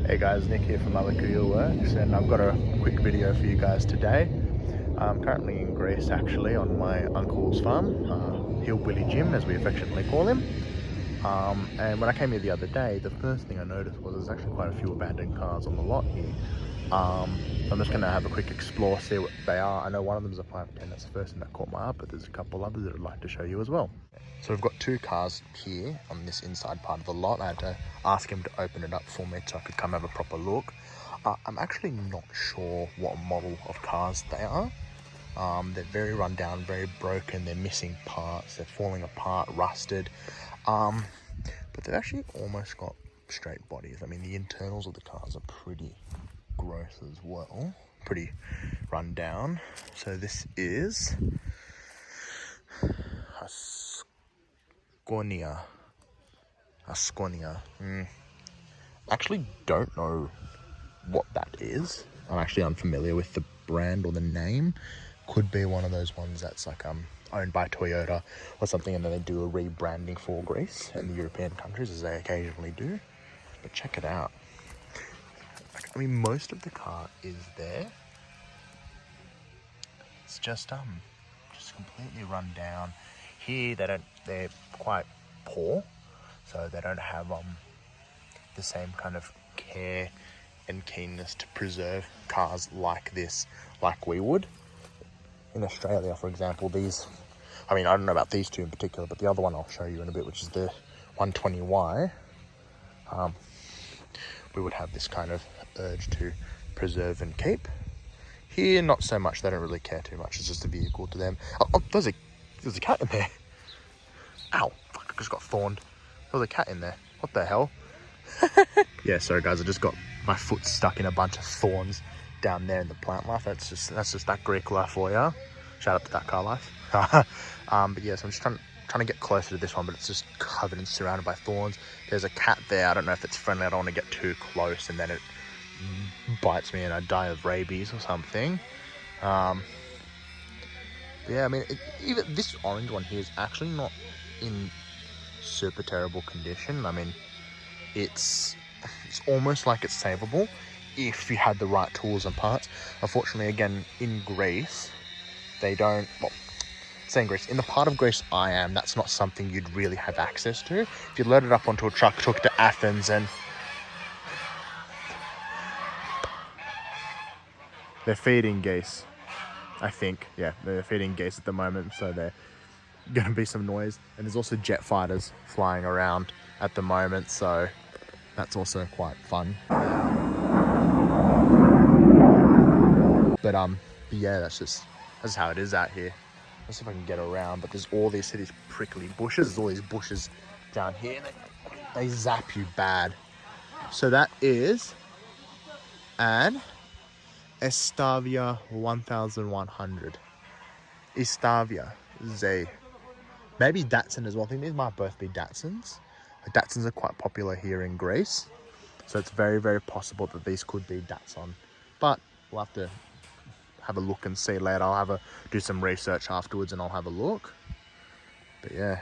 Hey guys, Nick here from Malakuya Works, and I've got a quick video for you guys today. I'm currently in Greece, actually, on my uncle's farm, Hillbilly Jim, as we affectionately call him. And when I came here the other day, the first thing I noticed was there's actually quite a few abandoned cars on the lot here. I'm just going to have a quick explore, see what they are. I know one of them is a 510, that's the first thing that caught my eye, but there's a couple others that I'd like to show you as well. So we've got two cars here on this inside part of the lot. I had to ask him to open it up for me so I could come have a proper look. I'm actually not sure what model of cars they are. They're very run down, very broken, they're missing parts, they're falling apart, rusted. But they've actually almost got straight bodies. I mean, the internals of the cars are pretty gross as well, pretty run down. So this is Asconia. Actually don't know what that is. I'm actually unfamiliar with the brand or the name. Could be one of those ones that's like owned by Toyota or something, and then they do a rebranding for Greece and the European countries, as they occasionally do. But check it out. I mean, most of the car is there. It's just completely run down. Here they're quite poor, so they don't have the same kind of care and keenness to preserve cars like this, like we would. In Australia, for example, I don't know about these two in particular, but the other one I'll show you in a bit, which is the 120Y, we would have this kind of urge to preserve and keep. Here, not so much. They don't really care too much. It's just a vehicle to them. Oh, there's a cat in there. Ow, fuck, I just got thorned. There's a cat in there. What the hell? Yeah, sorry guys, I just got my foot stuck in a bunch of thorns down there in the plant life. That's just that Greek life for ya. Shout out to that car life. But yeah, so I'm just trying to get closer to this one, but it's just covered and surrounded by thorns. There's a cat there. I don't know if it's friendly. I don't want to get too close and then it bites me and I die of rabies or something. Yeah, I mean, even this orange one here is actually not in super terrible condition. I mean, it's almost like it's savable if you had the right tools and parts. Unfortunately, again, in Greece, they don't, well, say in Greece, in the part of Greece I am, that's not something you'd really have access to. If you load it up onto a truck, took it to Athens, and they're feeding geese, I think. Yeah, they're feeding geese at the moment, so there's going to be some noise. And there's also jet fighters flying around at the moment, so that's also quite fun. But yeah, that's how it is out here. Let's see if I can get around. But there's all these prickly bushes. There's all these bushes down here. They zap you bad. So that is an Estavia 1100. Estavia Z. Maybe Datsun as well. I think these might both be Datsuns. Datsuns are quite popular here in Greece, so it's very, very possible that these could be Datsun. But we'll have to have a look and see later. I'll do some research afterwards and I'll have a look. But yeah.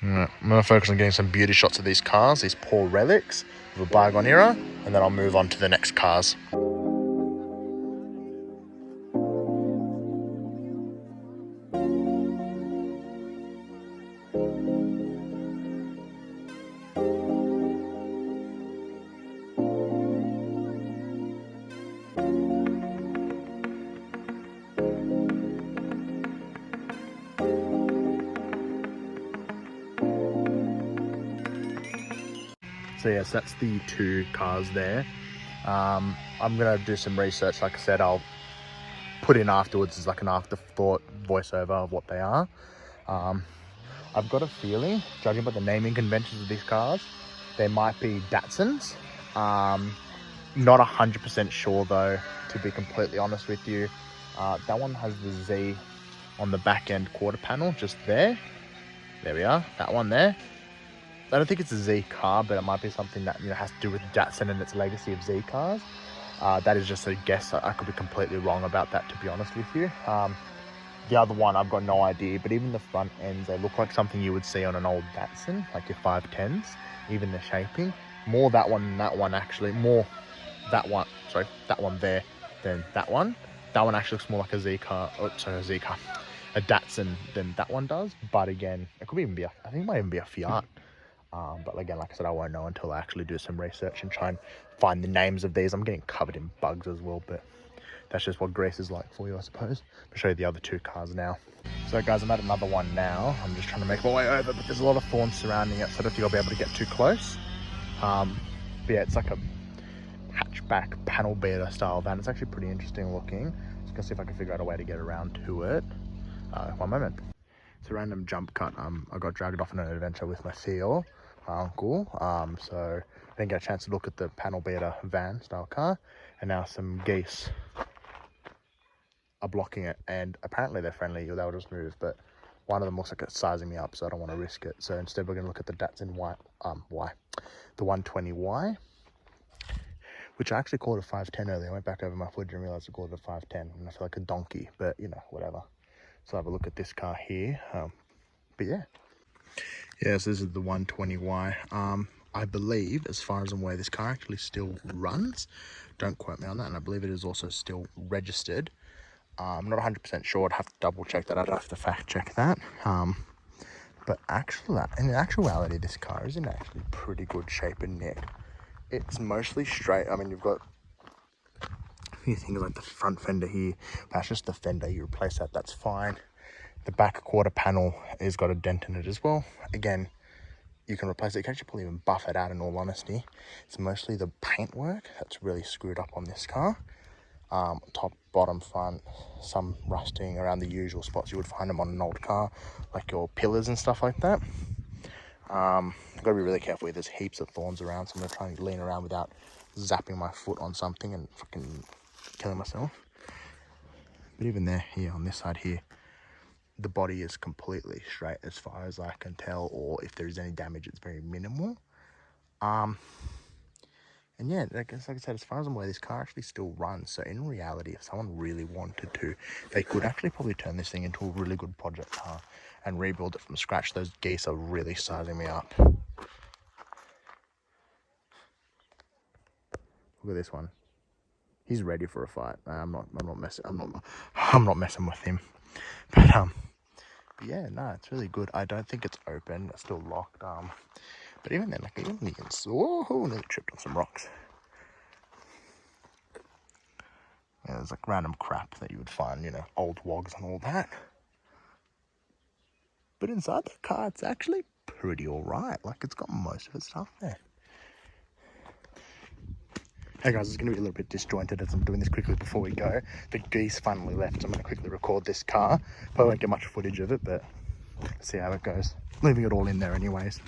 I'm going to focus on getting some beauty shots of these cars, these poor relics of a bygone era, and then I'll move on to the next cars. So yes, that's the two cars there. I'm gonna do some research. Like I said, I'll put in afterwards as like an afterthought voiceover of what they are. I've got a feeling, judging by the naming conventions of these cars, they might be Datsuns. Not 100% sure though, to be completely honest with you. That one has the Z on the back end quarter panel, just there. There we are, that one there. I don't think it's a Z car, but it might be something that has to do with Datsun and its legacy of Z cars. That is just a guess. I could be completely wrong about that, to be honest with you. The other one, I've got no idea, but even the front ends, they look like something you would see on an old Datsun, like your 510s, even the shaping. More that one than that one, actually. More that one, sorry, that one there than that one. That one actually looks more like a Z car, oh, sorry, a Z car, a Datsun than that one does. But again, it could even be, I think it might even be a Fiat. But again, like I said, I won't know until I actually do some research and try and find the names of these. I'm getting covered in bugs as well, but that's just what Greece is like for you, I suppose. I'll show you the other two cars now. So guys, I'm at another one now. I'm just trying to make my way over, but there's a lot of thorns surrounding it, so I don't think I'll be able to get too close. But yeah, it's like a hatchback panel beater style van. It's actually pretty interesting looking. Just gonna see if I can figure out a way to get around to it. One moment. It's a random jump cut. I got dragged off on an adventure with my Theo, my uncle. So I didn't get a chance to look at the panel beater van style car, and now some geese are blocking it, and apparently they're friendly. They'll just move, but one of them looks like it's sizing me up, so I don't want to risk it. So instead, we're gonna look at the Datsun the 120Y, which I actually called a 510 earlier. I went back over my footage and realized I called it a 510, and I feel like a donkey, but you know, whatever. So I'll have a look at this car here. But yeah. Yes, this is the 120Y. I believe, as far as I'm aware, this car actually still runs. Don't quote me on that. And I believe it is also still registered. I'm not 100% sure. I'd have to double check that. I'd have to fact check that. But actually, in actuality, this car is in actually pretty good shape and nick. It's mostly straight. I mean, you've got a few things like the front fender here. That's just the fender. You replace that, that's fine. The back quarter panel has got a dent in it as well. Again, you can replace it. You can actually probably even buff it out, in all honesty. It's mostly the paintwork that's really screwed up on this car. Top, bottom, front, some rusting around the usual spots you would find them on an old car, like your pillars and stuff like that. I've got to be really careful. There's heaps of thorns around, so I'm going to try and lean around without zapping my foot on something and fucking killing myself. But even there, here on this side here, the body is completely straight as far as I can tell, or if there's any damage, it's very minimal. And yeah, like I said, as far as I'm aware, this car actually still runs. So in reality, if someone really wanted to, they could actually probably turn this thing into a really good project car and rebuild it from scratch. Those geese are really sizing me up. Look at this one. He's ready for a fight. I'm not messing with him. But yeah, no, it's really good. I don't think it's open. It's still locked. But even then, like, even you can nearly tripped on some rocks. Yeah, there's like random crap that you would find, you know, old wogs and all that. But inside the car, it's actually pretty alright. Like, it's got most of its stuff there. Hey guys, it's going to be a little bit disjointed as I'm doing this quickly before we go. The geese finally left, so I'm going to quickly record this car. Probably won't get much footage of it, but see how it goes. Leaving it all in there anyways.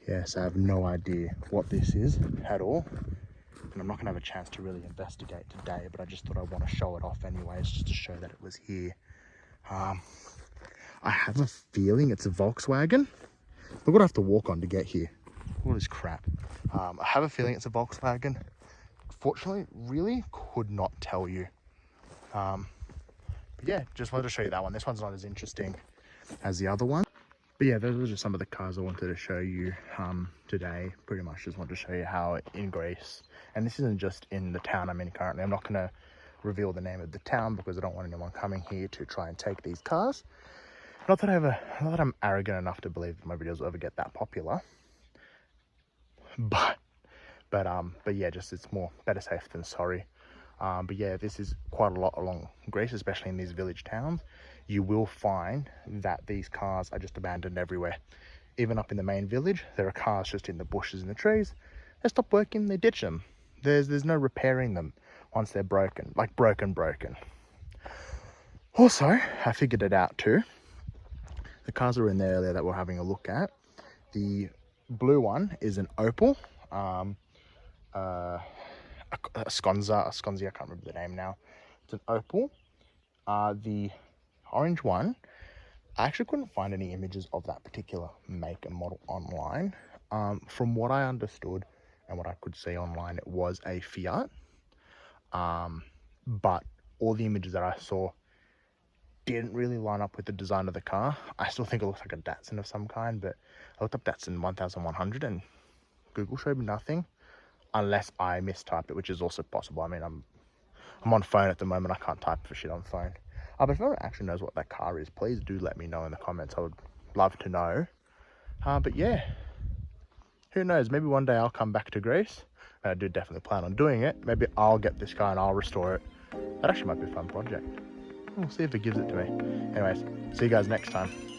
Yes, I have no idea what this is at all. And I'm not going to have a chance to really investigate today, but I just thought I'd want to show it off anyways, just to show that it was here. I have a feeling it's a Volkswagen. Look what I have to walk on to get here. All this crap. I have a feeling it's a Volkswagen. Fortunately, really could not tell you. But yeah, just wanted to show you that one. This one's not as interesting as the other one. But yeah, those are just some of the cars I wanted to show you today. Pretty much just wanted to show you how in Greece, and this isn't just in the town I'm in currently. I'm not going to reveal the name of the town because I don't want anyone coming here to try and take these cars. Not that I'm arrogant enough to believe that my videos will ever get that popular. But yeah, just it's more better safe than sorry. But yeah, this is quite a lot along Greece, especially in these village towns. You will find that these cars are just abandoned everywhere. Even up in the main village, there are cars just in the bushes and the trees. They stop working, they ditch them. There's no repairing them once they're broken, like broken. Also, I figured it out too. The cars that were in there earlier that we're having a look at, the blue one is an Opel. A Sconza, I can't remember the name now. It's an Opel. The orange one, I actually couldn't find any images of that particular make and model online. From what I understood and what I could see online, it was a Fiat. But all the images that I saw didn't really line up with the design of the car. I still think it looks like a Datsun of some kind, but I looked up Datsun 1100 and Google showed me nothing, unless I mistyped it, which is also possible. I mean, I'm on phone at the moment. I can't type for shit on phone. But if anyone actually knows what that car is, please do let me know in the comments. I would love to know. But yeah, who knows? Maybe one day I'll come back to Greece. And I do definitely plan on doing it. Maybe I'll get this car and I'll restore it. That actually might be a fun project. We'll see if it gives it to me. Anyways, see you guys next time.